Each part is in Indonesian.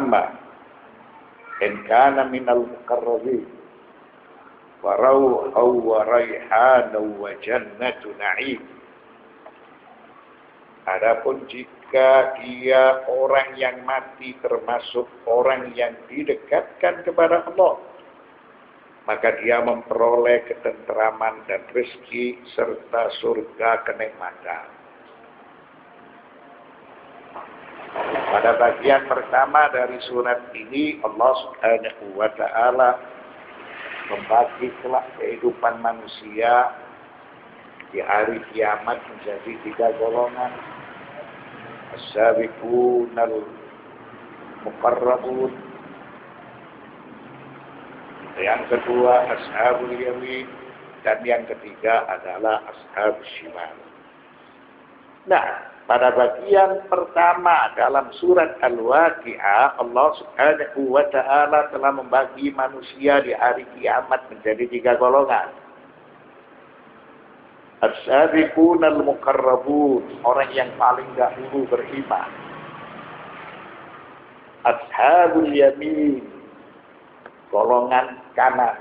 amma in kana minal muqarrabin wa rawhan wa raihanan wa jannatu na'im. Adapun jika dia orang yang mati termasuk orang yang didekatkan kepada Allah, maka dia memperoleh ketentraman dan rezeki serta surga kenikmatan. Pada bagian pertama dari surat ini Allah Subhanahu wa ta'ala membagi kelak kehidupan manusia di hari kiamat menjadi 3 golongan. As-sabiqunal muqarrabun, yang kedua ashabul yamin, dan yang ketiga adalah ashabus shimal. Nah, pada bagian pertama dalam surat Al-Waqi'ah, Allah Subhanahu wa ta'ala telah membagi manusia di hari kiamat menjadi 3 golongan. As-sabiqunal muqarrabun, orang yang paling dahulu beriman. Ashabul yamin, golongan kanan.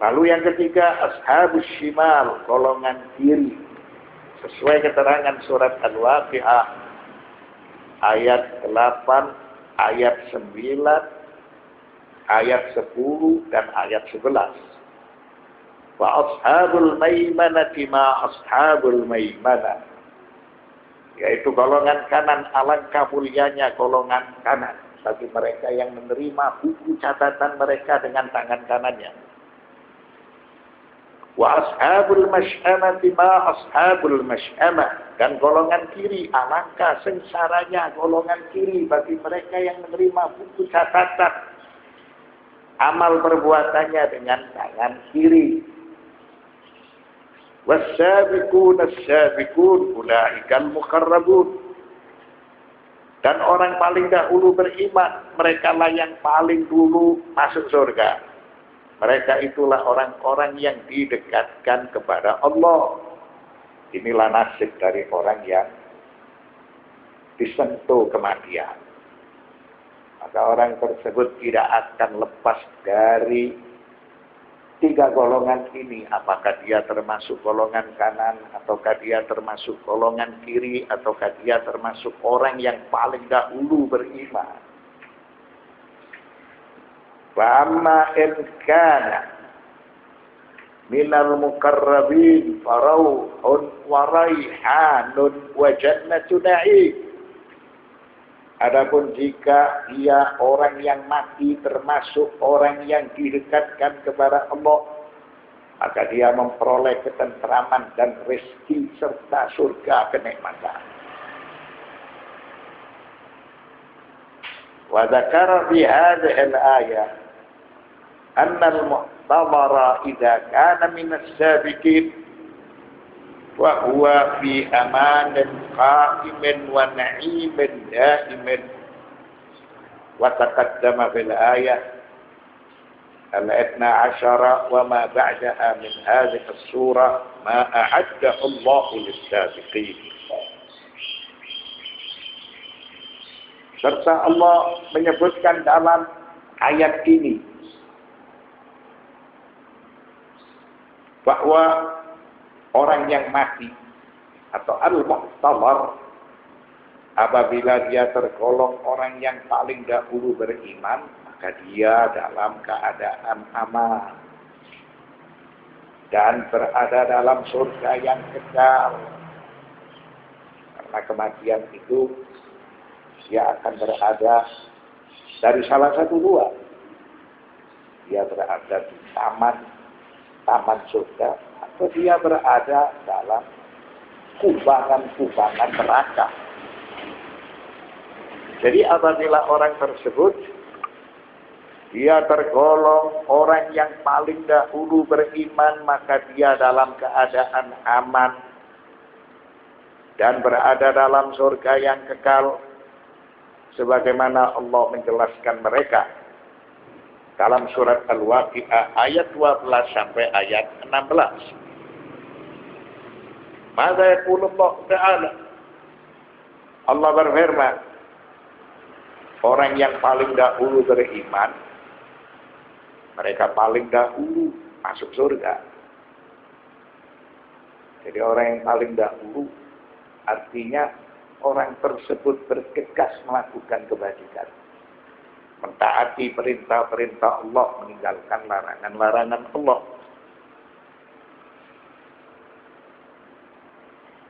Lalu yang ketiga ashabus shimal, golongan kiri. Sesuai keterangan surat Al-Waqi'ah ayat 8, ayat 9, ayat 10 dan ayat 11. Wa ashabul maimanati ma ashabul maimanah, yaitu golongan kanan, alangkah mulianya golongan kanan bagi mereka yang menerima buku catatan mereka dengan tangan kanannya. Wa ashabul masy'amati ma ashabul masy'amah, dan golongan kiri, alangkah sengsaranya golongan kiri bagi mereka yang menerima buku catatan amal perbuatannya dengan tangan kiri. Was-sabiqun as-sabiqun ulaikal muqarrabun, dan orang paling dahulu beriman, mereka lah yang paling dulu masuk surga. Mereka itulah orang-orang yang didekatkan kepada Allah. Inilah nasib dari orang yang disentuh kematian. Maka orang tersebut tidak akan lepas dari 3 golongan ini. Apakah dia termasuk golongan kanan, ataukah dia termasuk golongan kiri, ataukah dia termasuk orang yang paling dahulu beriman. Wa amma in kana minal muqarrabin farauhun wa raihanun wa jannatu na'im. Adapun jika dia orang yang mati termasuk orang yang didekatkan kepada Allah, maka dia memperoleh ketentraman dan rezeki serta surga kenikmatan. Wa dzakara fi hadhihi al-ayah anna al-mu'tabara idza kana min as-sabiqin wa huwa fi amanin qa'imin wa na'imin da'imin. Wa taqaddama fil ayah al-ithna asyara wa ma ba'daha min hadhihi as-surah ma a'addahu Allahu lis-sabiqin. Serta Allah menyebutkan dalam ayat ini bahwa orang yang mati atau al-muhtabar, apabila dia tergolong orang yang paling dahulu beriman, maka dia dalam keadaan aman dan berada dalam surga yang kekal. Karena kematian itu dia akan berada dari salah satu 2. Dia berada di taman surga, atau dia berada dalam kubangan-kubangan neraka. Jadi apabila orang tersebut dia tergolong orang yang paling dahulu beriman, maka dia dalam keadaan aman dan berada dalam surga yang kekal, sebagaimana Allah menjelaskan mereka dalam surat Al-Waqi'ah ayat 12 sampai ayat 16. Maka yaqulullah ta'ala, Allah berfirman, orang yang paling dahulu beriman, mereka paling dahulu masuk surga. Jadi orang yang paling dahulu artinya orang tersebut bergegas melakukan kebajikan, mentaati perintah-perintah Allah, meninggalkan larangan-larangan Allah.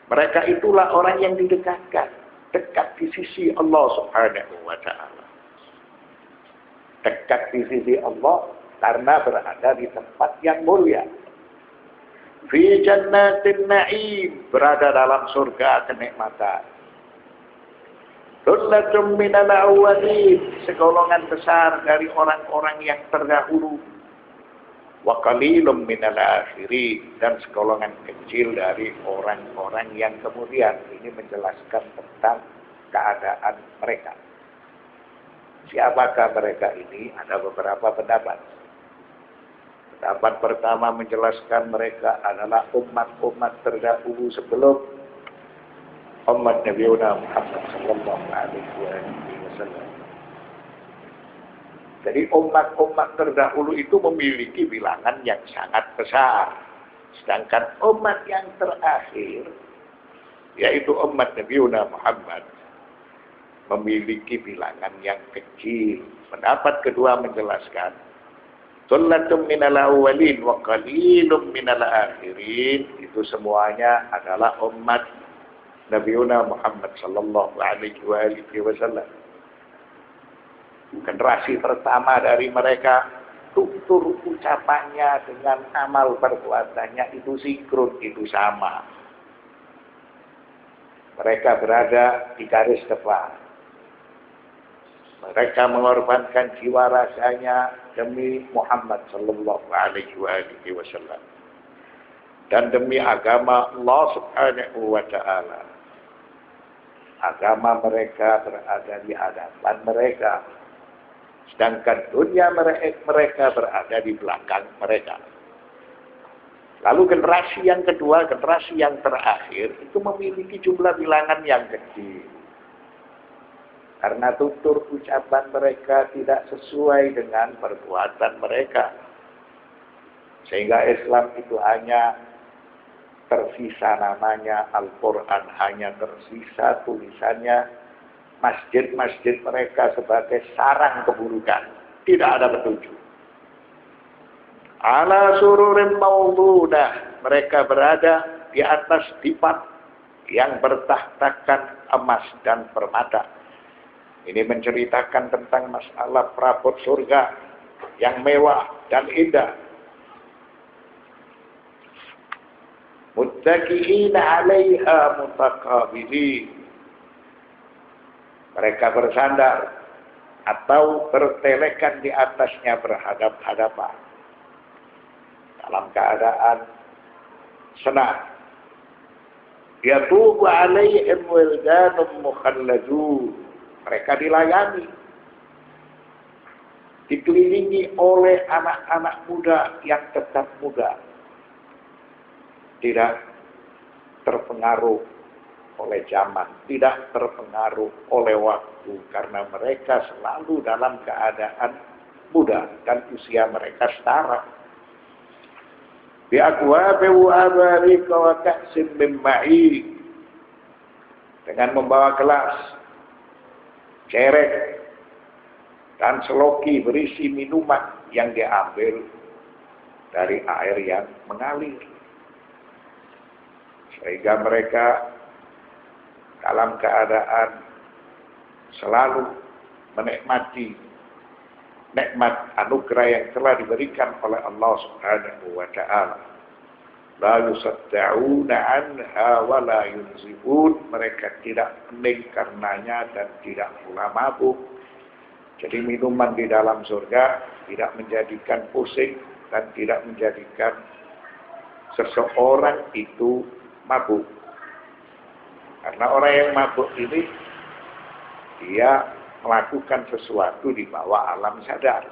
Mereka itulah orang yang didekatkan, dekat di sisi Allah Subhanahu wa ta'ala. Dekat di sisi Allah karena berada di tempat yang mulia. Fi jannatin na'im, berada dalam surga kenikmatan. Thullatun minal awwalin, segolongan besar dari orang-orang yang terdahulu. Wa qalilum minal akhirin, dan segolongan kecil dari orang-orang yang kemudian. Ini menjelaskan tentang keadaan mereka. Siapakah mereka ini? Ada beberapa pendapat. Pendapat pertama menjelaskan mereka adalah umat-umat terdahulu sebelum umat Nabi Muhammad sallallahu alaihi wasallam. Jadi umat-umat terdahulu itu memiliki bilangan yang sangat besar. Sedangkan umat yang terakhir, yaitu umat Nabi Muhammad, memiliki bilangan yang kecil. Pendapat kedua menjelaskan, Thullatun minal awwalin wa qalilum minal akhirin, itu semuanya adalah umat Nabi Muhammad sallallahu alaihi wasallam. Generasi pertama dari mereka, tutur ucapannya dengan amal perbuatannya itu sinkron, itu sama. Mereka berada di garis depan. Mereka mengorbankan jiwa raganya demi Muhammad sallallahu alaihi wasallam dan demi agama Allah Subhanahu wa ta'ala. Agama mereka berada di hadapan mereka, sedangkan dunia mereka berada di belakang mereka. Lalu generasi yang kedua, generasi yang terakhir, itu memiliki jumlah bilangan yang kecil. Karena tutur ucapan mereka tidak sesuai dengan perbuatan mereka. Sehingga Islam itu hanya tersisa namanya, Al-Quran hanya tersisa tulisannya, masjid-masjid mereka sebagai sarang keburukan. Tidak ada petunjuk. Ala sururin mawdudah, mereka berada di atas dipan yang bertahtakan emas dan permata. Ini menceritakan tentang masalah perabot surga yang mewah dan indah. Muttaqi'ina 'alaiha mutaqabilin. Mereka bersandar atau bertelekan di atasnya berhadap-hadapan dalam keadaan senang. Yatubu 'alaihim wildanun mukhalladun. Mereka dilayani, dikelilingi oleh anak-anak muda yang tetap muda, tidak terpengaruh oleh zaman, tidak terpengaruh oleh waktu, karena mereka selalu dalam keadaan muda dan usia mereka setara. Bi aqwabi wa abarika wa ka'sin min ma'in, dengan membawa gelas, cerek, dan seloki berisi minuman yang diambil dari air yang mengalir. Sehingga mereka dalam keadaan selalu menikmati nikmat anugerah yang telah diberikan oleh Allah Subhanahu wa ta'ala. La yusaddauna anha wa la yunzibun. Mereka tidak pening karenanya dan tidak pula mabuk. Jadi minuman di dalam surga tidak menjadikan pusing dan tidak menjadikan seseorang itu mabuk. Karena orang yang mabuk ini, dia melakukan sesuatu di bawah alam sadar.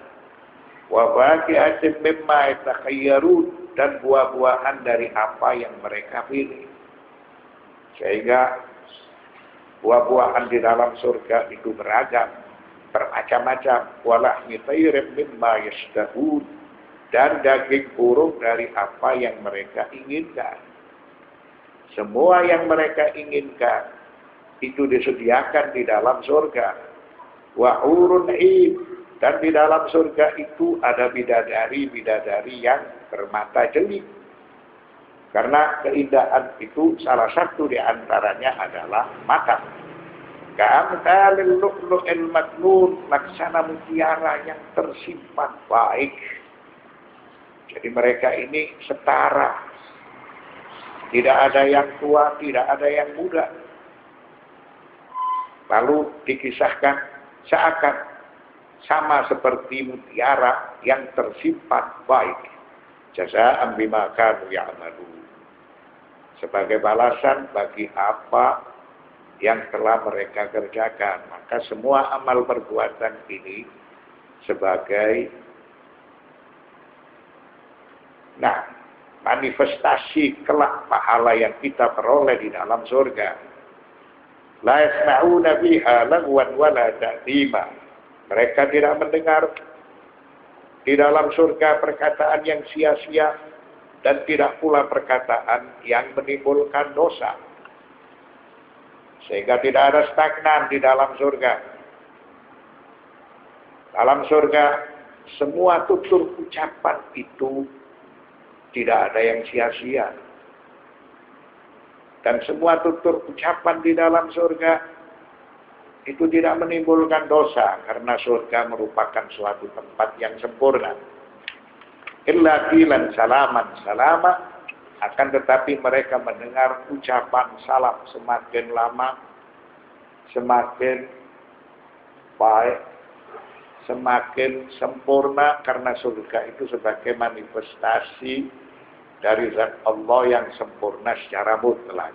Wa faqihatin mimma yatakhayyarun, dan buah-buahan dari apa yang mereka pilih. Sehingga Buah-buahan di dalam surga itu beragam, bermacam-macam. Walahmi tayrin mimma yashtahun, dan daging burung dari apa yang mereka inginkan. Semua yang mereka inginkan itu disediakan di dalam surga. Wa hurun 'ain, dan di dalam surga itu ada bidadari-bidadari yang bermata jeli. Karena keindahan itu salah satu di antaranya adalah mata. Ka'amthalil lu'lu'il maknun, laksana mutiara yang tersimpan baik. Jadi mereka ini setara. Tidak ada yang tua, tidak ada yang muda. Lalu dikisahkan seakan sama seperti mutiara yang tersimpan baik. Jazaa'an bima kanu ya'malun, sebagai balasan bagi apa yang telah mereka kerjakan. Maka semua amal perbuatan ini sebagai manifestasi kelak pahala yang kita peroleh di dalam surga. La yasma'una biha lagwan wala ta'thima. Mereka tidak mendengar di dalam surga perkataan yang sia-sia dan tidak pula perkataan yang menimbulkan dosa. Sehingga tidak ada stagnan di dalam surga. Dalam surga semua tutur ucapan itu tidak ada yang sia-sia. Dan semua tutur ucapan di dalam surga itu tidak menimbulkan dosa, karena surga merupakan suatu tempat yang sempurna. Illa qilan salaman salama, akan tetapi mereka mendengar ucapan salam semakin lama semakin baik, semakin sempurna, karena surga itu sebagai manifestasi dari zat Allah yang sempurna secara mutlak.